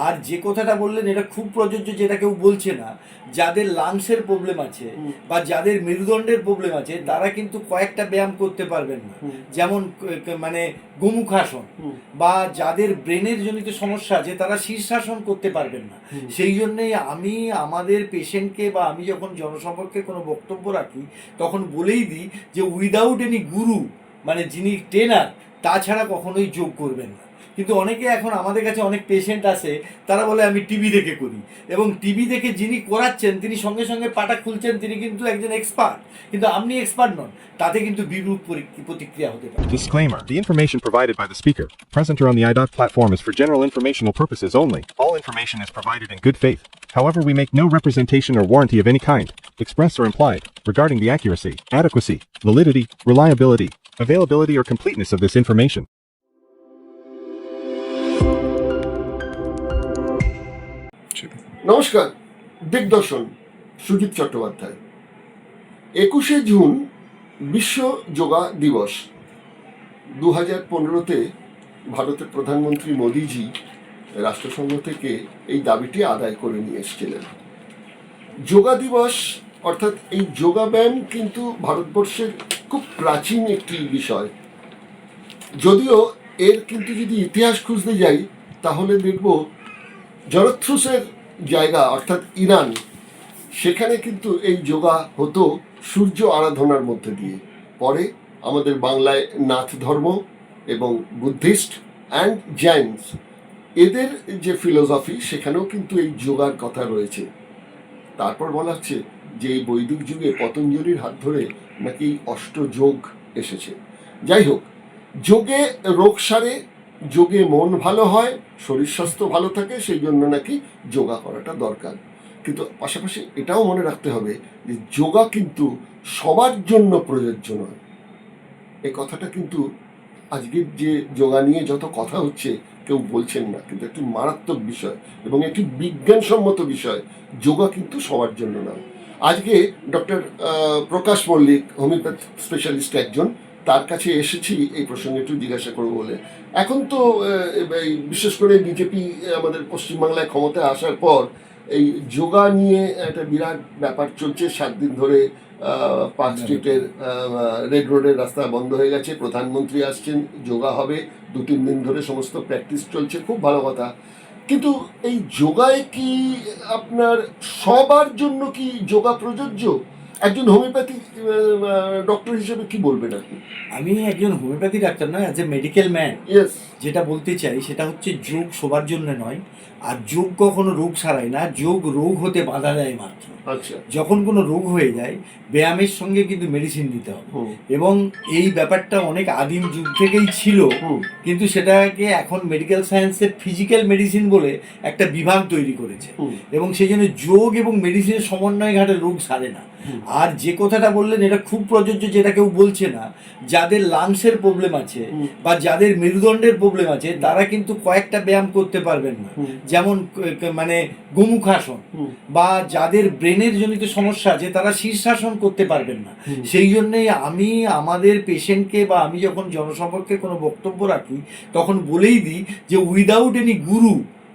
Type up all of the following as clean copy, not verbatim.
আর যে কথাটা বললেন এটা খুব প্রযোজ্য, যেটা কেউ বলছে না, যাদের লাংসের প্রবলেম আছে বা যাদের মেরুদণ্ডের প্রবলেম আছে তারা কিন্তু কয়েকটা ব্যায়াম করতে পারবেন না, যেমন মানে গোমুখাসন, বা যাদের ব্রেনের জনিত সমস্যা আছে তারা শীর্ষাসন করতে পারবেন না। সেই জন্যেই আমি আমাদের পেশেন্টকে বা আমি যখন জনসম্পর্কে কোনো বক্তব্য রাখি তখন বলেই দিই যে উইদাউট এনি গুরু, মানে যিনি ট্রেনার, তাছাড়া কখনোই যোগ করবেন না। কিন্তু অনেকে এখন আমাদের কাছে অনেক পেশেন্ট আসে, তারা বলে আমি টিভি দেখে করি, এবং টিভি দেখে যিনি করাচ্ছেন তিনি সঙ্গে সঙ্গে পাটা খুলছেন, তিনি কিন্তু একজন এক্সপার্ট, কিন্তু আপনি এক্সপার্ট নন, তাতে কিন্তু বিরূপ প্রতিক্রিয়া হতে পারে। Disclaimer. The information provided by the speaker, present or on the iDoc platform, is for general informational purposes only. All information is provided in good faith. However, we make no representation or warranty of any kind, express or implied, regarding the accuracy, adequacy, validity, reliability, availability, or completeness of this information. নমস্কার, দিগদর্শন Sujit Chattopadhyay. 21শে June বিশ্ব যোগা দিবস। 2015-তে ভারতের প্রধানমন্ত্রী মোদিজি রাষ্ট্রসংঘ থেকে এই দাবিটি আদায় করে নিয়ে এসেছিলেন। যোগা দিবস অর্থাৎ এই যোগাব্যায়াম কিন্তু ভারতবর্ষের খুব প্রাচীন একটি বিষয়। যদিও এর কিন্তু যদি ইতিহাস খুঁজতে যাই তাহলে দেখব জরথ্রুসের জায়গা অর্থাৎ ইরান, সেখানে কিন্তু এই যোগা হতো সূর্য আরাধনার মধ্যে দিয়ে। পরে আমাদের বাংলায় নাথ ধর্ম এবং বুদ্ধিস্ট অ্যান্ড জৈনস, এদের যে ফিলোসফি সেখানেও কিন্তু এই যোগার কথা রয়েছে। তারপর বলা হচ্ছে যে এই বৈদিক যুগে পতঞ্জলির হাত ধরে নাকি অষ্টযোগ এসেছে। যাই হোক, যোগে রোগ সারে, যোগে মন ভালো হয়, শরীর স্বাস্থ্য ভালো থাকে, সেই জন্য নাকি যোগা করাটা দরকার। কিন্তু পাশাপাশি এটাও মনে রাখতে হবে যে যোগা কিন্তু সবার জন্য প্রযোজ্য নয়। এই কথাটা কিন্তু আজকের যে যোগা নিয়ে যত কথা হচ্ছে কেউ বলছেন না, কিন্তু একটি মারাত্মক বিষয় এবং একটি বিজ্ঞানসম্মত বিষয়। যোগা কিন্তু সবার জন্য নয়। আজকে ডক্টর প্রকাশ মল্লিক, হোমিওপ্যাথ স্পেশালিস্ট একজন, তার কাছে এসেছি এই প্রসঙ্গে একটু জিজ্ঞাসা করবো বলে। এখন তো বিশেষ করে বিজেপি আমাদের পশ্চিমবাংলায় ক্ষমতায় আসার পর এই যোগা নিয়ে একটা বিরাট ব্যাপার চলছে। 7 দিন ধরে পার্ক স্ট্রিটের রেড রোডের রাস্তা বন্ধ হয়ে গেছে, প্রধানমন্ত্রী আসছেন, যোগা হবে, 2-3 দিন ধরে সমস্ত প্র্যাকটিস চলছে, খুব ভালো কথা। কিন্তু এই যোগায় কি আপনার সবার জন্য কি যোগা প্রযোজ্য? একজন হোমিওপ্যাথি ডক্টর হিসেবে কি বলবেন আপনি? আমি একজন হোমিওপ্যাথি ডাক্তার নয়, as a medical man yes, যেটা বলতে চাই সেটা হচ্ছে যোগ সবার জন্য নয়, আর যোগ কখনো রোগ সারায় না, যোগ রোগ হতে বাধা দেয় মাত্র। আচ্ছা, যখন কোনো রোগ হয়ে যায় ব্যায়ামের সঙ্গে কিন্তু মেডিসিন দিতে হবে, এবং এই ব্যাপারটা অনেক আদিম যুগ থেকেই ছিল, কিন্তু সেটাকে এখন মেডিকেল সায়েন্সের ফিজিক্যাল মেডিসিন বলে একটা বিভাগ তৈরি করেছে, এবং সেই জন্য যোগ এবং মেডিসিনের সমন্বয় ঘাটে রোগ সারে না। আর যে কথাটা বললেন এটা খুব প্রযোজ্য, যেটা কেউ বলছে না, যাদের লাংসের প্রবলেম আছে বা যাদের মেরুদণ্ডের প্রবলেম আছে তারা কিন্তু কয়েকটা ব্যায়াম করতে পারবেন না, যেমন মানে গোমুখাসন, বা যাদের ব্রেনের জনিত সমস্যা আছে তারা শীর্ষাসন করতে পারবেন না। সেই জন্যেই আমি আমাদের পেশেন্টকে বা আমি যখন জনসম্পর্কে কোনো বক্তব্য রাখি তখন বলেই দিই যে উইদাউট এনি গুরু,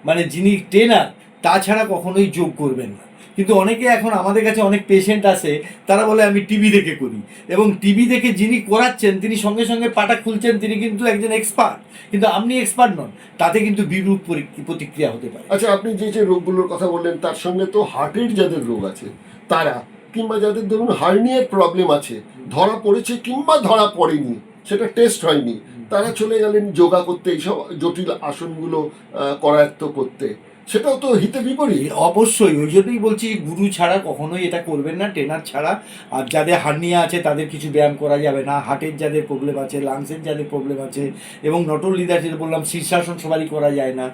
মানে যিনি ট্রেনার, তাছাড়া কখনোই যোগ করবেন না। কিন্তু অনেকে এখন আমাদের কাছে অনেক পেশেন্ট আসে, তারা বলে আমি টিভি দেখে করি, এবং টিভি দেখে যিনি করাচ্ছেন তিনি সঙ্গে সঙ্গে পাটা খুলছেন, তিনি কিন্তু একজন এক্সপার্ট, কিন্তু আপনি এক্সপার্ট নন, তাতে কিন্তু বিরূপ প্রতিক্রিয়া হতে পারে। আচ্ছা, আপনি যে যে রোগগুলোর কথা বললেন তার সঙ্গে তো হার্টের যাদের রোগ আছে তারা, কিংবা যাদের ধরুন হার্নিয়ার প্রবলেম আছে, ধরা পড়েছে কিংবা ধরা পড়েনি, সেটা টেস্ট হয়নি, তারা চলে গেলেন যোগা করতে, এইসব জটিল আসনগুলো করায়ত্ত করতে, সেটাও তো হিতে বিপরীত। অবশ্যই, ওই জন্যই বলছি গুরু ছাড়া কখনোই এটা করবেন না, ট্রেনার ছাড়া। আর যাদের হার্নিয়া আছে তাদের কিছু ব্যায়াম করা যাবে না, হার্টের যাদের প্রবলেম আছে, লাংসের যাদের প্রবলেম আছে, এবং নট অনলি দ্যাট, যেটা বললাম শীর্ষাসন সবারই করা যায় না,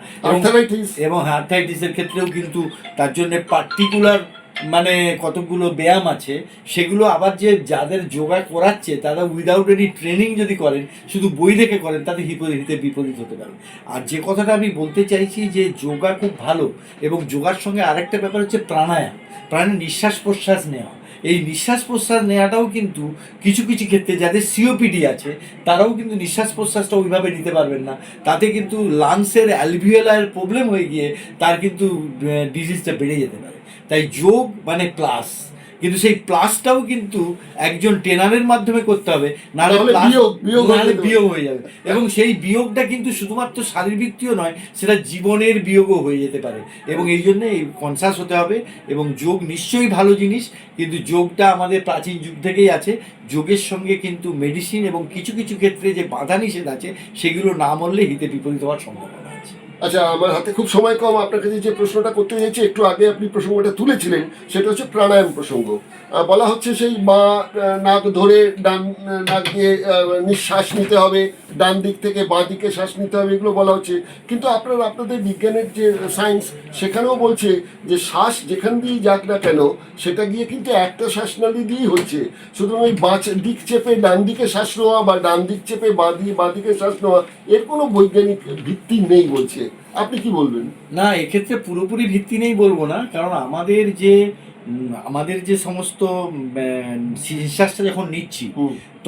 এবং আর্থারাইটিসের ক্ষেত্রেও কিন্তু তার জন্য পার্টিকুলার মানে কতগুলো ব্যায়াম আছে, সেগুলো আবার যে যাদের যোগা করাচ্ছে তারা উইদাউট এনি ট্রেনিং যদি করেন, শুধু বই দেখে করেন, তাতে হিতে বিপরীত হতে পারে। আর যে কথাটা আমি বলতে চাইছি যে যোগা খুব ভালো, এবং যোগার সঙ্গে আরেকটা ব্যাপার হচ্ছে প্রাণায়াম, নিঃশ্বাস প্রশ্বাস নেওয়া, এই নিঃশ্বাস প্রশ্বাস নেওয়াটাও কিন্তু কিছু কিছু ক্ষেত্রে যাদের সিওপিডি আছে তারাও কিন্তু নিঃশ্বাস প্রশ্বাসটা ওইভাবে নিতে পারবেন না, তাতে কিন্তু লাংসের অ্যালভিওলার প্রবলেম হয়ে গিয়ে তার কিন্তু ডিজিজটা বেড়ে যেতে পারে। তাই যোগ মানে প্লাস, কিন্তু সেই প্লাসটাও কিন্তু একজন ট্রেনারের মাধ্যমে করতে হবে, নাহলে নাহলে প্লাস বিয়োগ হয়ে নাহলে যেতে বিয়োগ হয়ে যাবে। এবং সেই বিয়োগটা কিন্তু শুধুমাত্র শারীরবৃত্তীয় নয়, সেটা জীবনের বিয়োগও হয়ে যেতে পারে। এবং এই জন্য এই কনসাস হতে হবে। এবং যোগ নিশ্চয়ই ভালো জিনিস, কিন্তু যোগটা আমাদের প্রাচীন যুগ থেকেই আছে। যোগের সঙ্গে কিন্তু মেডিসিন এবং কিছু কিছু ক্ষেত্রে যে বাধা নিষেধ আছে সেগুলো না মানলে হিতে বিপরীত হওয়ার সম্ভাবনা আছে। আচ্ছা, আমার হাতে খুব সময় কম, আপনার কাছে যে প্রশ্নটা করতে চাইছি, একটু আগে আপনি প্রসঙ্গটা তুলেছিলেন, সেটা হচ্ছে প্রাণায়াম প্রসঙ্গ। বলা হচ্ছে সেই নাক ধরে ডান নাক দিয়ে নিঃশ্বাস নিতে হবে, ডান দিক থেকে বাঁ দিকে শ্বাস নিতে হবে, এগুলো বলা হচ্ছে। কিন্তু আপনাদের বিজ্ঞানের যে সায়েন্স সেখানেও বলছে যে শ্বাস যেখান দিয়েই যাক না কেন সেটা গিয়ে কিন্তু একটা শ্বাসনালী দিয়েই হচ্ছে। সুতরাং ওই বাঁ দিক চেপে ডান দিকে শ্বাস নেওয়া বা ডান দিক চেপে বাঁ দিকে শ্বাস নেওয়া এর কোনো বৈজ্ঞানিক ভিত্তি নেই বলছে। আপনি কি বলবেন? না, এক্ষেত্রে পুরোপুরি ভিত্তি নেই বলবো না, কারণ আমাদের যে সমস্ত নিঃশ্বাসটা যখন নিচ্ছি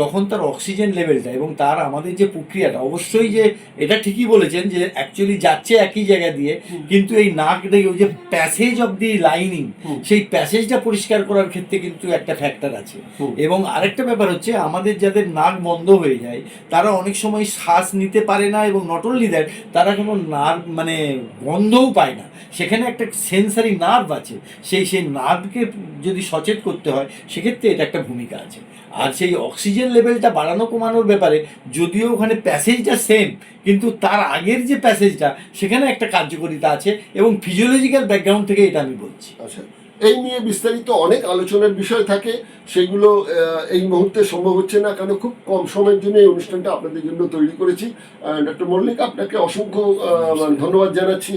তখন তার অক্সিজেন লেভেলটা এবং তার আমাদের যে প্রক্রিয়াটা, অবশ্যই যে এটা ঠিকই বলেছেন যে অ্যাকচুয়ালি যাচ্ছে একই জায়গা দিয়ে, কিন্তু এই নাক দিয়ে ওই যে প্যাসেজ অফ দি লাইনিং, সেই প্যাসেজটা পরিষ্কার করার ক্ষেত্রে কিন্তু একটা ফ্যাক্টর আছে। এবং আরেকটা ব্যাপার হচ্ছে আমাদের যাদের নাক বন্ধ হয়ে যায় তারা অনেক সময় শ্বাস নিতে পারে না, এবং নট অনলি দ্যাট, তারা কোনো নার্ভ মানে গন্ধও পায় না। সেখানে একটা সেন্সারি নার্ভ আছে, সেই নার্ভকে যদি সচেত করতে হয় সেক্ষেত্রে এটা একটা ভূমিকা আছে। আর সেই অক্সিজেন লেভেলটা বাড়ানো কমানোর ব্যাপারে যদিও ওখানে প্যাসেজটা সেম, কিন্তু তার আগের যে প্যাসেজটা সেখানে একটা কার্যকারিতা আছে, এবং ফিজিওলজিক্যাল ব্যাকগ্রাউন্ড থেকে এটা আমি বলছি। আচ্ছা, এই নিয়ে বিস্তারিত অনেক আলোচনার বিষয় থাকে, সেগুলো এই মুহূর্তে সম্ভব হচ্ছে না, কারণ খুব কম সময়ের জন্য এই অনুষ্ঠানটা আপনাদের জন্য তৈরি করেছি। ডক্টর মল্লিক, আপনাকে অসংখ্য ধন্যবাদ জানাচ্ছি।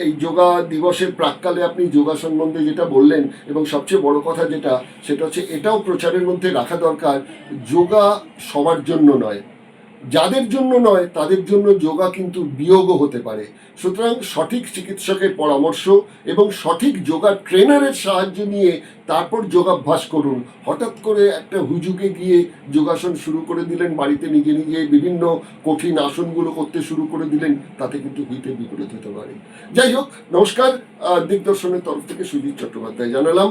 এই যোগা দিবসের প্রাক্কালে আপনি যোগা সম্বন্ধে যেটা বললেন, এবং সবচেয়ে বড় কথা সেটা হচ্ছে এটাও প্রচারের মধ্যে রাখা দরকার, যোগা সবার জন্য নয়, যাদের জন্য নয় তাদের জন্য যোগা কিন্তু বিয়োগও হতে পারে। সুতরাং সঠিক চিকিৎসকের পরামর্শ এবং সঠিক যোগা ট্রেনারের সাহায্য নিয়ে তারপর যোগাভ্যাস করুন। হঠাৎ করে একটা হুজুগে গিয়ে যোগাসন শুরু করে দিলেন, বাড়িতে নিজে নিজে বিভিন্ন কঠিন আসনগুলো করতে শুরু করে দিলেন, তাতে কিন্তু হিতে বিপরীত হতে পারে। যাই হোক, নমস্কার। দিগদর্শনের তরফ থেকে সুজিত চট্টোপাধ্যায় জানালাম।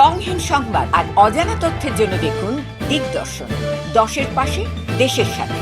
রংহীন সংবাদ আর অজানা তথ্যের জন্য দেখুন দিগদর্শন, 10-এর পাশে, দেশের সাথে।